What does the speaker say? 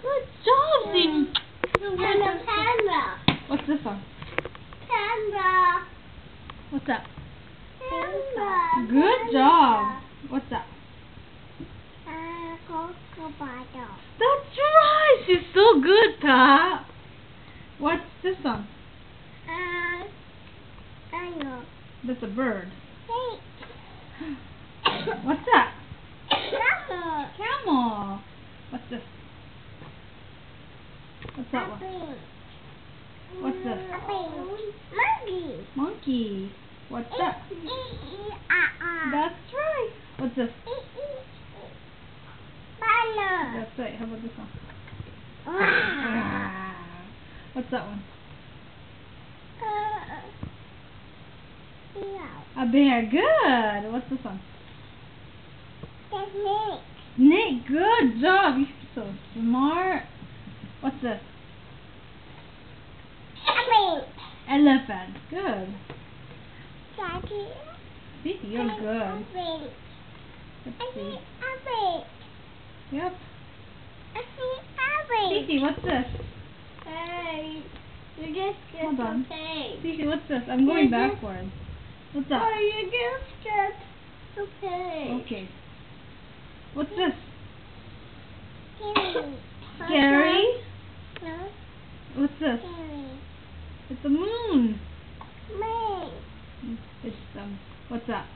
Good job, Zing. And a panda. What's this one? Panda. What's that? Panda. Good job. What's that? Crocodile. That's right. She's so good, Pat. What's this one? I know. That's a bird. Hey. What's that? Camel. Camel. What's this? What's that one? What's this? Monkey. Monkey. What's that? That's right. What's this? Banana. That's right. How about this one? Ah. What's that one? Yeah. A bear. Good. What's this one? The snake. Snake. Good job. You're so smart. What's this? Elephant. Good. Daddy. See, you're good. Let's see. Yep. Cece, what's this? Hey, you just get Hold on. okay. Cece, what's this? I'm going backwards. What's that? Oh, you just get okay. Okay. What's this? Scary. Scary? No, What's this? scary. It's a moon. Me. It's what's that?